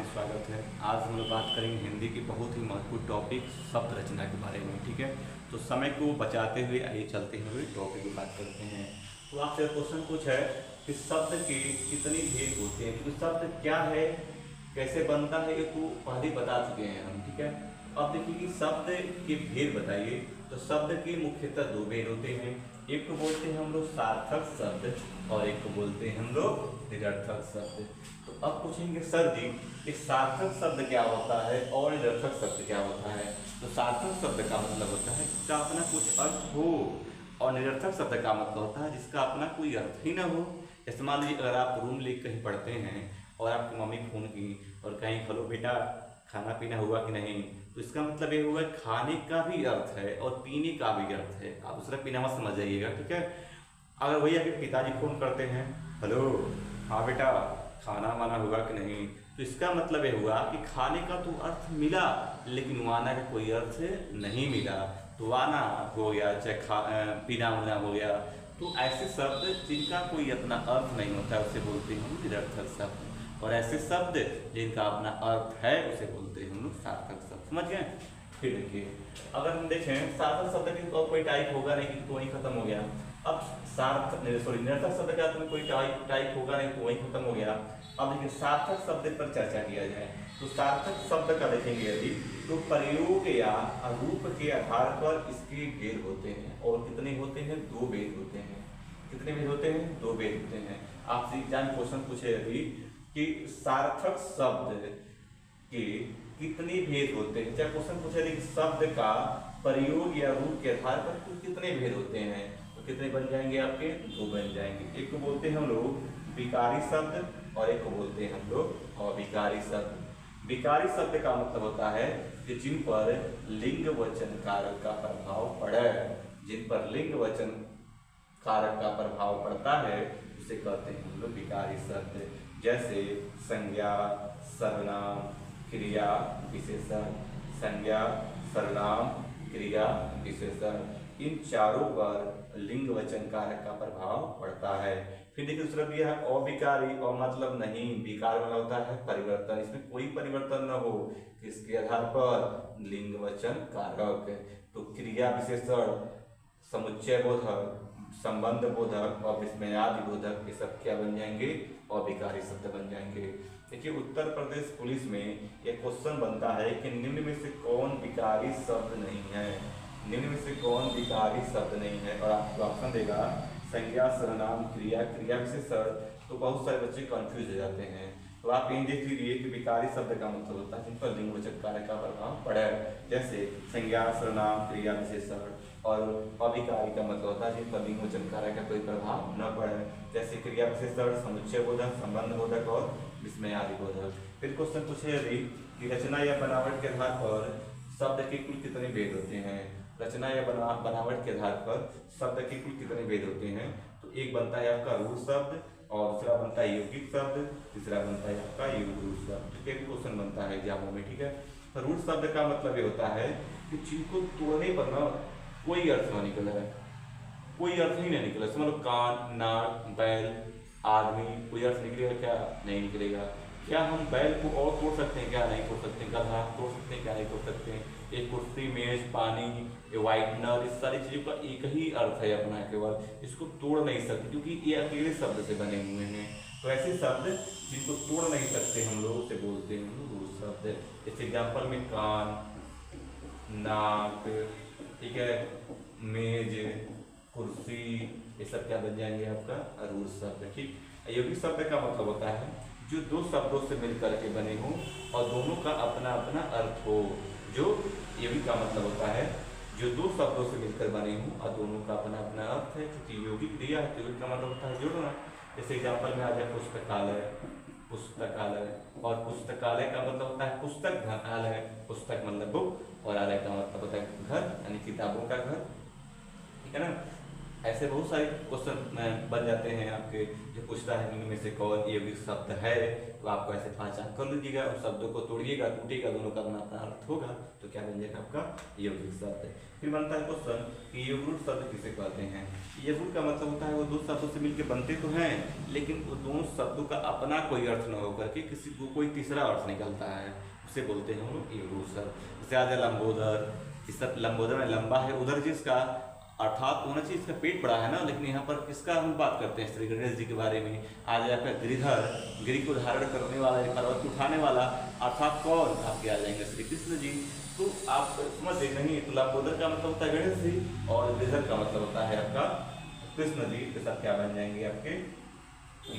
स्वागत है। आज हम लोग बात करेंगे हिंदी की बहुत ही महत्वपूर्ण टॉपिक शब्द रचना के बारे में। ठीक है, तो समय को बचाते हुए आइए चलते हुए टॉपिक की बात करते हैं। तो आपसे क्वेश्चन कुछ है कि शब्द के कितनी भेद होते हैं, क्योंकि शब्द क्या है, कैसे बनता है, ये तो पहले बता चुके हैं हम। ठीक है, अब देखिए कि शब्द के भेद बताइए। तो शब्द के मुख्यतः दो भेद होते हैं, एक को बोलते हैं हम लोग सार्थक शब्द और एक को बोलते हैं हम लोग निरर्थक शब्द। तो अब पूछेंगे सर जी कि सार्थक शब्द क्या होता है और निरर्थक शब्द क्या होता है। तो सार्थक शब्द का मतलब होता है जिसका अपना कुछ अर्थ हो, और निरर्थक शब्द का मतलब होता है जिसका अपना कोई अर्थ ही ना हो। जैसे मान लीजिए अगर आप रूम लेकर कहीं पढ़ते हैं और आपकी मम्मी फोन की और कहीं खलो बेटा खाना पीना हुआ कि नहीं, तो इसका मतलब ये हुआ खाने का भी अर्थ है और पीने का भी अर्थ है। आप दूसरा पीना मत समझ जाइएगा। ठीक है, अगर भैया कि पिताजी फोन करते हैं, हेलो हाँ बेटा खाना वाना हुआ कि नहीं, तो इसका मतलब ये हुआ कि खाने का तो अर्थ मिला लेकिन वाना का कोई अर्थ नहीं मिला। तो वाना हो गया चाहे पीना होना हो गया। तो ऐसे शब्द जिनका कोई अपना अर्थ नहीं होता है उसे बोलते हैं हम निरर्थक शब्द, और ऐसे शब्द जिनका अपना अर्थ है उसे बोलते हैं हम लोग सार्थक शब्द। समझ गए। फिर देखिए अगर हम देखें सार्थक शब्द की और कोई टाइप होगा नहीं कि तो वही खत्म हो गया। अब निरर्थक शब्द का तो कोई टाइप होगा नहीं तो वही खत्म हो गया। अब देखिए सार्थक शब्द पर चर्चा किया जाए तो सार्थक शब्द का देखेंगे यदि तो प्रयोग या रूप के आधार पर इसके भेद होते हैं, और कितने होते हैं, दो भेद होते हैं। कितने भेद होते हैं, दो भेद होते हैं। आपसे एग्जाम क्वेश्चन पूछे यदि कि सार्थक शब्द के कितने भेद होते हैं, चाहे क्वेश्चन पूछे कि शब्द का प्रयोग या रूप के आधार पर कुल कितने भेद होते हैं, तो कितने बन जाएंगे आपके, दो बन जाएंगे। एक को बोलते हैं हम लोग विकारी शब्द और एक को बोलते हैं हम लोग अविकारी शब्द। विकारी शब्द का मतलब होता है कि जिन पर लिंग वचन कारक का प्रभाव पड़े, जिन पर लिंग वचन कारक का प्रभाव पड़ता है उसे कहते हैं हम लोग विकारी शब्द। जैसे संज्ञा, सर्वनाम, क्रिया, विशेषण। संज्ञा, सर्वनाम, क्रिया, विशेषण, इन चारों पर लिंग वचन कारक का प्रभाव पड़ता है। फिर देखिए दूसरा भी है अविकारी, और मतलब नहीं, विकार वाला होता है परिवर्तन, इसमें कोई परिवर्तन न हो, इसके आधार पर लिंग वचन कारक। तो क्रिया, विशेषण, समुच्चय बोधक, संबंध बोधक और विस्मयादि बोधक, ये सब क्या बन जाएंगे, अविकारी शब्द बन जाएंगे। देखिए उत्तर प्रदेश पुलिस में एक क्वेश्चन बनता है कि निम्न में से कौन विकारी शब्द नहीं है, निम्न में से कौन विकारी शब्द नहीं है, और आपको ऑप्शन देगा संज्ञा, सर्वनाम, क्रिया, क्रिया विशेषण। तो बहुत सारे बच्चे कंफ्यूज हो जाते हैं। तो आप इन देख लीजिए कि विकारी शब्द का मतलब होता है जिन पर लिंग वचन कारक का प्रभाव पड़े, जैसे संज्ञा, सर्वनाम, क्रिया, विशेषण। और अविकारी का मतलब होता है जिन पर लिंग वचन कारक का कोई प्रभाव न पड़े, जैसे क्रिया विशेषण, समुच्चय बोधक, संबंध बोधक और विस्मयादि बोधक। फिर क्वेश्चन पूछे यदि कि रचना या बनावट के आधार पर शब्द के कुल कितने भेद होते हैं। रचना या बनावट के आधार पर शब्द के कुल कितने भेद होते हैं, तो एक बनता है आपका रूढ़ शब्द, और दूसरा बनता है यौगिक शब्द, तीसरा बनता है आपका युग्म शब्द। ठीक है, क्वेश्चन बनता है एग्जामों में। ठीक है, तो रूढ़ शब्द का मतलब ये होता है कि जिनको तोड़ने पर ना कोई अर्थ ना निकला है, कोई अर्थ ही नहीं निकला। समझ लो कान, नाक, बैल, आदमी, कोई अर्थ निकलेगा क्या, नहीं निकलेगा। क्या हम बैल को और तोड़ सकते हैं क्या, नहीं तोड़ सकते। गधा तोड़ सकते हैं क्या, नहीं तोड़ सकते। एक कुर्सी, मेज, पानी, व्हाइटनर, इस सारी चीज़ों का एक ही अर्थ है अपना, केवल इसको तोड़ नहीं सकते क्योंकि ये अकेले शब्द से बने हुए हैं। तो ऐसे शब्द जिनको तोड़ नहीं सकते हम लोग उसे बोलते हैं रूढ़ शब्द। जैसे एग्जाम्पल में कान, नाक, ठीक है, मेज, कुर्सी, ये सब क्या बन जाएंगे आपका रूढ़ शब्द। ठीक, यौगिक शब्द का मतलब होता है जो दो शब्दों से मिलकर के बने हों और दोनों का अपना अपना अर्थ हो। जो यौगिक का मतलब होता है जो दो शब्दों से मिलकर बने हों और दोनों का अपना अपना अर्थ है। क्योंकि यौगिक दिया है, यौगिक का मतलब होता है जोड़ना। जैसे एग्जाम्पल में आ जाए पुस्तकालय, पुस्तकालय, और पुस्तकालय का मतलब होता है पुस्तक, घरालय, पुस्तक मतलब बुक, और आलय का मतलब होता है घर, यानी किताबों का घर। ठीक है ना। ऐसे बहुत सारे क्वेश्चन बन जाते हैं आपके, जो पूछता है निम्न में से कौन यौगिक शब्द है, तो आपको ऐसे पहचान कर लीजिएगा और शब्दों को तोड़िएगा, टूटिएगा, दोनों का अपना अपना अर्थ होगा, तो क्या बन जाएगा आपका यौगिक शब्द। फिर बनता है क्वेश्चन कि यौगिक शब्द किसे कहते हैं। यौगिक का मतलब होता है वो दो शब्दों से मिलकर बनते तो हैं, लेकिन वो दोनों शब्दों का अपना कोई अर्थ न होकर के किसी को कोई तीसरा अर्थ निकलता है, उसे बोलते हैं हम लोग यौगिक शब्द। जैसे आ जाए लंबोदर, इस लंबोदर में लंबा है उधर जिसका, अर्थात होना चाहिए इसका पेट बड़ा है ना, लेकिन यहाँ पर किसका हम बात करते हैं, श्री गणेश जी के बारे में। आज आपका गिरिधर, गिरि को धारण करने वाला, पर्वत को उठाने वाला, अर्थात कौन, आपके आ जाएंगे श्री कृष्ण जी। तो आप समझ देख नहीं, तो लंबोदर का मतलब होता है गणेश जी और गिरिधर का मतलब होता है आपका कृष्ण जी। के साथ क्या बन जाएंगे आपके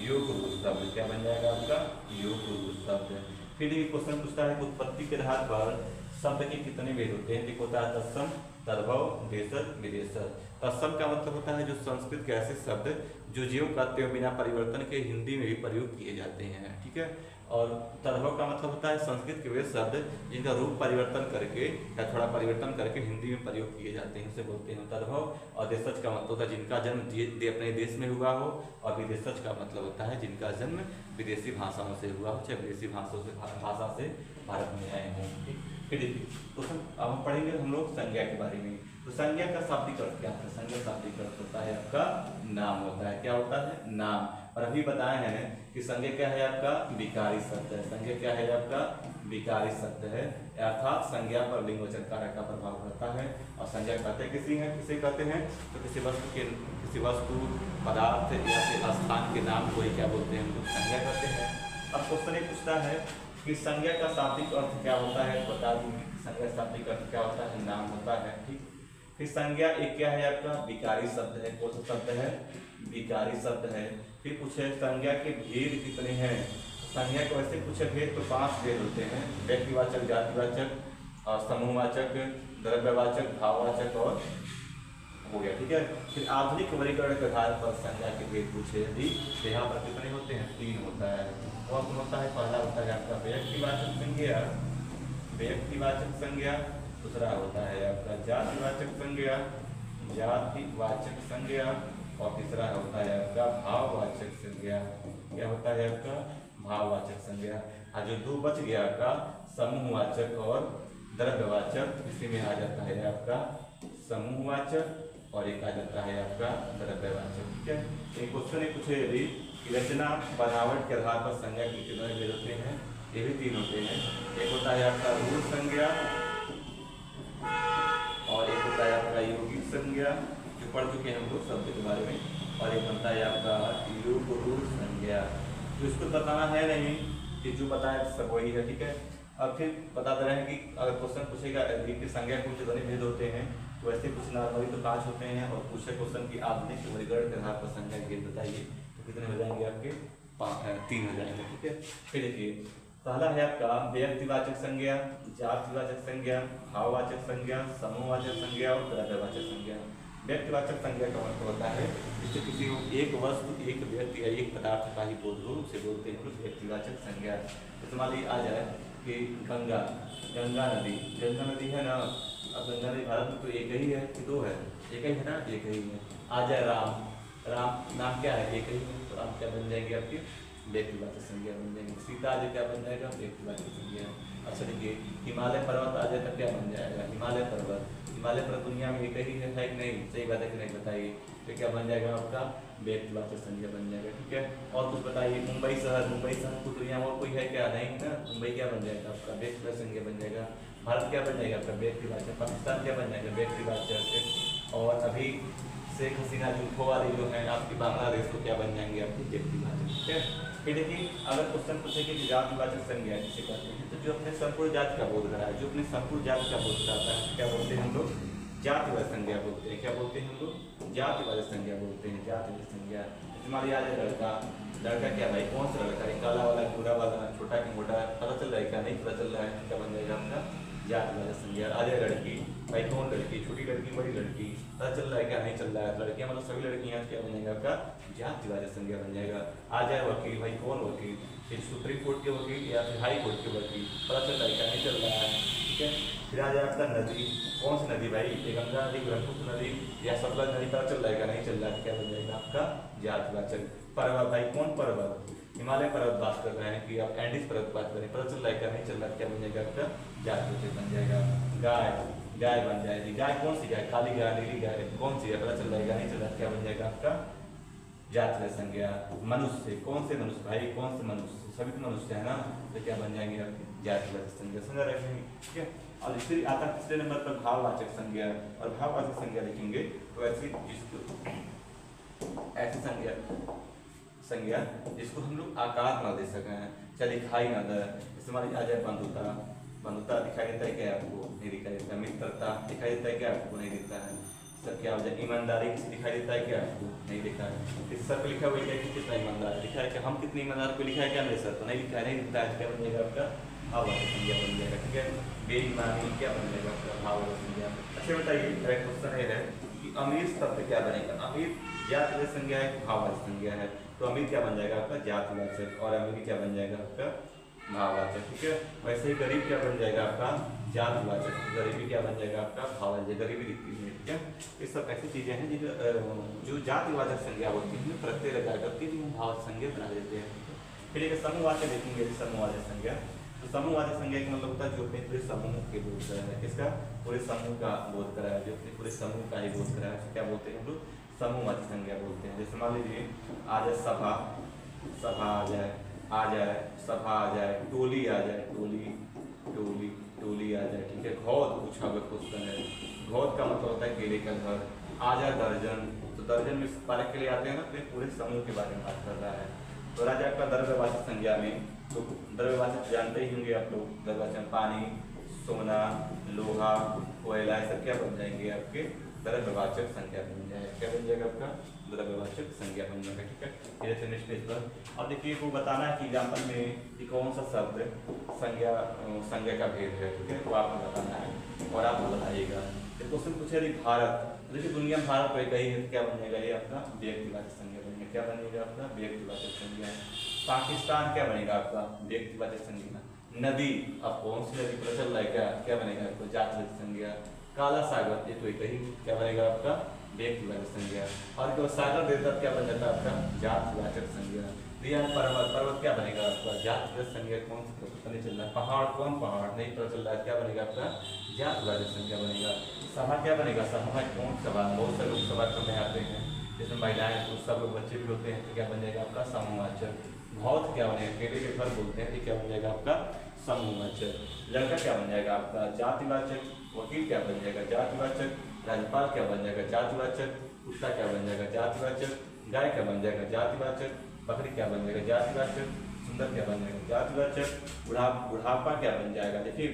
योग शब्द, क्या बन जाएगा आपका योग शब्द। फिर ये क्वेश्चन पूछता है उत्पत्ति के आधार पर शब्द के कितने भेद होते हैं। देखो होता है तत्सम, तद्भव, देशज, विदेशज। तत्सम का मतलब होता है जो संस्कृत के ऐसे शब्द जो ज्यों का त्यों बिना परिवर्तन के हिंदी में भी प्रयोग किए जाते हैं, ठीक है। और तद्भव का मतलब होता है संस्कृत के वे शब्द जिनका रूप परिवर्तन करके या थोड़ा परिवर्तन करके हिंदी में प्रयोग किए जाते हैं, उसे बोलते हैं तद्भव। और देशज का मतलब होता है जिनका जन्म अपने देश में हुआ हो, और विदेशज का मतलब होता है जिनका जन्म विदेशी भाषाओं से हुआ हो, चाहे विदेशी भाषा से भारत में आए हों, ठीक। फिर देखिए तो अब हम पढ़ेंगे हम लोग संज्ञा के बारे में। तो संज्ञा का शाब्दिक अर्थ क्या है। संज्ञा शाब्दिक अर्थ होता है आपका नाम होता है, क्या होता है नाम। और अभी बताए हैं कि संज्ञा क्या है आपका विकारी शब्द है। संज्ञा क्या है आपका विकारी शब्द है, अर्थात संज्ञा पर लिंग वचन कारक का प्रभाव पड़ता है। और संज्ञा कहते किसे कहते हैं, तो किसी वस्तु पदार्थ या फिर स्थान के नाम को ही क्या बोलते हैं हम लोग संज्ञा कहते हैं। अब क्वेश्चन ये पूछता है कि संज्ञा का शाब्दिक अर्थ क्या होता है, बता दीजिए। संज्ञा शाब्दिक अर्थ क्या होता है, नाम होता है, ठीक। फिर संज्ञा एक क्या है आपका विकारी शब्द है। कौन सा शब्द है, विकारी शब्द है। फिर पूछे संज्ञा के भेद कितने हैं। संज्ञा को वैसे पूछे भेद तो 5 भेद होते हैं, व्यक्तिवाचक, जातिवाचक, समूहवाचक, द्रव्यवाचक, भाववाचक और हो गया, ठीक है। फिर आधुनिक वर्गीकरण के आधार पर संज्ञा के भेद पूछे यदि, तो यहाँ पर कितने होते हैं, 3 होता है। कौन होता है, पहला होता है आपका व्यक्तिवाचक संज्ञा, व्यक्तिवाचक संज्ञा। दूसरा होता है आपका जातिवाचक संज्ञा, जातिवाचक संज्ञा। और तीसरा होता है आपका भाववाचक संज्ञा। क्या होता है आपका भाववाचक संज्ञा। और जो 2 बच गया आपका समूहवाचक और द्रव्यवाचक, इसी में आ जाता है आपका समूहवाचक और एक आ जाता है आपका द्रव्यवाचक, ठीक है। एक क्वेश्चन पूछे यदि रचना बनावट के आधार पर संज्ञा के कितने भेद होते हैं, ये भी 3 होते हैं। एक होता है आपका रूढ़ संज्ञा और एक होता है आपका यौगिक संज्ञा, जो पढ़ चुके हैं हम लोग शब्द के बारे में। और एक होता है आपका रूढ़ संज्ञा, तो इसको बताना है नहीं कि जो बताया सब वही है, ठीक है। अब फिर बता दे रहे हैं कि अगर क्वेश्चन पूछेगा कि संज्ञा के कितने भेद होते हैं, तो वैसे कुछ नॉर्मली तो 5 होते हैं। और पूछे क्वेश्चन की आधुनिक वर्गीकरण के आधार पर संज्ञा के भेद बताइए, तो कितने हो जाएंगे आपके 3 हो जाएंगे, ठीक है। फिर देखिए पहला है आपका व्यक्तिवाचक संज्ञा, जातिवाचक संज्ञा, भाववाचक संज्ञा, समूहवाचक संज्ञा और द्रव्यवाचक संज्ञा। व्यक्तिवाचक संज्ञा का मतलब होता है जिससे किसी एक वस्तु, एक व्यक्ति या एक पदार्थ का ही बोध हो, उसे बोलते हैं व्यक्तिवाचक संज्ञा। जैसे मान लीजिए आ जाए कि गंगा नदी है ना। अब गंगा नदी भारत में तो एक ही है कि 2 है, एक ही है ना, एक ही है। आ जाए राम नाम क्या है, एक ही है, तो राम क्या बन जाएंगे आपके व्यक्तिवाचक संज्ञा बन जाएंगे। सीता आज क्या बन जाएगा, व्यक्तिवाचक संज्ञा। अच्छा देखिए हिमालय पर्वत आ जाए तब क्या बन जाएगा, हिमालय पर्वत दुनिया में एक ही है कि नहीं, सही बात है कि नहीं बताइए, तो क्या बन जाएगा आपका व्यक्तिवाचक संज्ञा बन जाएगा, ठीक है। और कुछ बताइए मुंबई शहर तो दुनिया में और कोई है क्या, नहीं ना, मुंबई क्या बन जाएगा आपका व्यक्तिवाचक संज्ञा बन जाएगा। भारत क्या बन जाएगा आपका व्यक्तिवाचक, पाकिस्तान क्या बन जाएगा व्यक्तिवाचक। और अभी शेख हसीना जुल्फों वाले जो है आपकी बांग्लादेश को क्या बन जाएंगे आपकी व्यक्तिवाचक, ठीक है। फिर देखिए अगर क्वेश्चन पूछेंगे कि जातिवाचक संज्ञा किसे कहते हैं, तो जो अपने संपूर्ण जाति का बोध रहा है, जो अपने संपूर्ण जाति का बोध कराता है, क्या बोलते हैं हम लोग जातिवाचक संज्ञा बोलते हैं। क्या बोलते हैं हम लोग जातिवाचक संज्ञा बोलते हैं, जातिवाचक संज्ञा। हमारी आ जाए लड़का क्या भाई, कौन सा लड़का है, काला वाला, गोरा वाला, छोटा कि मोटा, पता चल रहा है क्या, नहीं पता चल रहा है, क्या बन जाएगा आपका जातिवाचक संज्ञा। आ जाए लड़की भाई, कौन लड़की, छोटी लड़की, बड़ी लड़की, पता चल रहा है क्या, नहीं चल रहा है, लड़कियां मतलब सभी लड़कियां, क्या बन जाएगा आपका जातिवाचक संज्ञा बन जाएगा। आ जाए वकील भाई, कौन वकील, फिर सुप्रीम कोर्ट के वकील या फिर हाई कोर्ट के वकील, पता चल रहा है क्या, नहीं चल रहा है, ठीक है। फिर आ जाए आपका नदी, कौन सी नदी भाई, ये गंगा नदी, ब्रह्मपुत्र नदी या सतलज नदी, पता चल जाएगा, नहीं चल रहा है क्या बन जाएगा आपका जातिवाचक। पर्वत भाई, कौन पर्वत, हिमालय पर्वत बात कर रहे हैं कि आप एंडीज पर्वत बात करें, पता चल रहा है क्या, नहीं चल रहा है क्या बन जाएगा आपका जातिवाचक बन जाएगा। गाय, गाय बन जाएगी, गाय कौन सी गाय, काली गाय, नीली गाय, कौन सी है, पता चल जाएगा, नहीं चल रहा है क्या बन जाएगा आपका जातिवाचक संज्ञा। मनुष्य, कौन से मनुष्य भाई, कौन से मनुष्य, सभी तो मनुष्य है ना, तो क्या बन जाएंगे आपके जातिवाचक संज्ञा, समझ रखेंगे, ठीक है। और फिर आता है तीसरे नंबर पर भाववाचक संज्ञा, और भाववाचक संज्ञा लिखेंगे तो ऐसी ऐसी संज्ञा जिसको हम लोग आकार न दे सकें, चाहे दिखाई न दे, जैसे मान आ जाए बंधुता, बंधुता दिखाई देता है क्या आपको, नहीं दिखाई देता, मित्रता दिखाई देता है क्या आपको, नहीं दिखता है, सब क्या हो जाए, ईमानदारी किसी दिखाई देता है क्या आपको, नहीं दिखा है, इस सर पर लिखा हुआ है कि कितना ईमानदार लिखा है, कि हम कितने ईमानदार को लिखा है क्या मेरे सर पर, नहीं लिखा है, नहीं दिखता है, क्या बन जाएगा आपका भाववाचक संज्ञा बन जाएगा, ठीक है। बेईमानी क्या बन जाएगा आपका भाववाचक संज्ञा। अच्छा बताइए, क्वेश्चन ये है कि अमीर शब्द क्या बनेगा, अमीर जातिवाचक संज्ञा है, भाववाचक संज्ञा है, तो अमीर क्या बन जाएगा आपका जातिवाचक, और अमीर क्या बन जाएगा आपका भाववाचक, ठीक है। वैसे ही गरीब क्या बन जाएगा आपका जातिवाचक, गरीबी क्या बन जाएगा आपका भाववाचक, गरीबी दिखती है, ठीक है। ये सब ऐसी चीजें हैं जो जातिवाचक संज्ञा होती है, प्रत्यय लगा करके जो भाववाचक संज्ञा बना देते हैं। फिर एक समूहवाचक देखेंगे, समूहवाचक संज्ञा, तो समूहवाचक संज्ञा का मतलब होता है जो अपने पूरे समूह के बोध कराया है, किसका, पूरे समूह का बोध कराया है, जो अपने पूरे समूह का ही बोध कराया है, क्या बोलते हैं हम लोग समूहवाचक संज्ञा बोलते हैं। जैसे मान लीजिए आ जाए सभा, सभा आ जाए, आ जाए सभा आ जाए, टोली आ जाए, टोली टोली टोली आ जाए, ठीक है। घौद पूछा हुआ क्वेश्चन है, घौद का मतलब होता है केले का घर। आ जाए दर्जन, तो दर्जन में पारक के लिए आते हैं ना, तो पूरे समूह के बारे में बात कर रहा है। तो राजा आपका द्रव्यवाचक संज्ञा में, तो द्रव्यवाचक जानते ही होंगे आप लोग, द्रव्यवाचक पानी, सोना, लोहा, कोयला, सब क्या बन जाएंगे आपके द्रव्यवाचक संज्ञा बन जाएगा, क्या बन जाएगा आपका द्रव्यवाचक संज्ञा बन जाएगा, ठीक है। ये नेक्स्ट पेज पर अब देखिए, को बताना है कि एग्जाम्पल में कि कौन सा शब्द संज्ञा का भेद है, ठीक है, वो आपको बताना है और आप बताइएगा। क्वेश्चन पूछे यदि भारत, देखिए दुनिया में भारत रह गई है, तो क्या बन जाएगा ये आपका व्यक्तिवाचक संज्ञा बनेगा, क्या बनेगा आपका व्यक्तिवाचक संज्ञा। पाकिस्तान क्या बनेगा आपका व्यक्तिवाचक संज्ञा। नदी, अब कौन सी नदी पता चल रहा है क्या बनेगा आपको जातिवाचक संज्ञा। काला सागर, ये तो एक ही, क्या बनेगा आपका व्यक्तिवाचक संज्ञा। और जो सागर देवता क्या बन जाता है आपका जातिवाचक संज्ञा। रिया पर्वत, पर्वत क्या बनेगा आपका जातिवाचक संज्ञा। कौन सा पता नहीं चल रहा है, पहाड़, कौन पहाड़ नहीं पता चल रहा है, क्या बनेगा आपका जातिवाचक संज्ञा बनेगा। सभा क्या बनेगा, सभा कौन सभा, बहुत सारे लोग सभा करने आते हैं, जिसमें महिलाएं तो सब लोग बच्चे भी होते हैं, तो क्या बन जाएगा आपका समूहवाचक। भौत क्या बनेगा, केले के घर बोलते हैं, ये क्या बन जाएगा आपका समूहवाचक। लड़का क्या बन जाएगा आपका जातिवाचक। वकील क्या बन जाएगा जातिवाचक। राज्यपाल क्या बन जाएगा जातिवाचक। कुत्ता क्या बन जाएगा जातिवाचक। गाय क्या बन जाएगा जातिवाचक। बकरी क्या बन जाएगा जातिवाचक। सुंदर क्या बन जाएगा जातिवाचक। बुढ़ापा क्या बन जाएगा, देखिए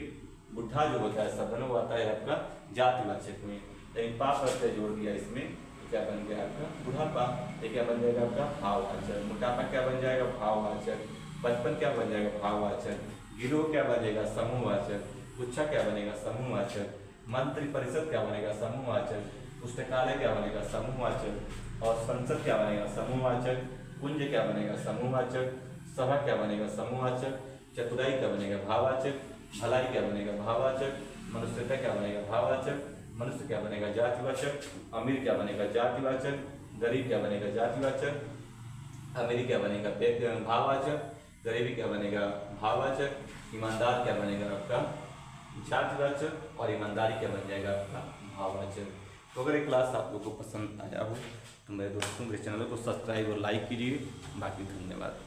बुढ़ा जो होता है शब्द वो आता है आपका जातिवाचक में, लेकिन पाप प्रत्यय जोड़ दिया इसमें, तो क्या बन गया आपका बुढ़ापा। ये क्या बन जाएगा आपका भाववाचक। मोटापा क्या बन जाएगा भाववाचक। बचपन क्या बन जाएगा भाववाचक। गिरोह क्या बनेगा समूहवाचक। गुच्छा क्या बनेगा समूहवाचक। मंत्री परिषद क्या बनेगा समूहवाचक। पुस्तकालय क्या बनेगा समूहवाचक। और संसद क्या बनेगा समूहवाचक। कुंज क्या बनेगा समूहवाचक। सभा क्या बनेगा समूहवाचक। चतुराई क्या बनेगा भाववाचक। भलाई क्या बनेगा भाववाचक। मनुष्यता क्या बनेगा भाववाचक। मनुष्य क्या बनेगा जातिवाचक। अमीर क्या बनेगा जातिवाचक। गरीब क्या बनेगा जातिवाचक। अमीरी क्या बनेगा भाववाचक। गरीबी क्या बनेगा भाववाचक। ईमानदार क्या बनेगा आपका जातिवाचक। और ईमानदारी क्या बन जाएगा आपका भाववाचक। तो अगर ये क्लास आप लोगों को पसंद आया हो तो मेरे दोस्तों मेरे चैनल को सब्सक्राइब और लाइक कीजिए। बाकी धन्यवाद।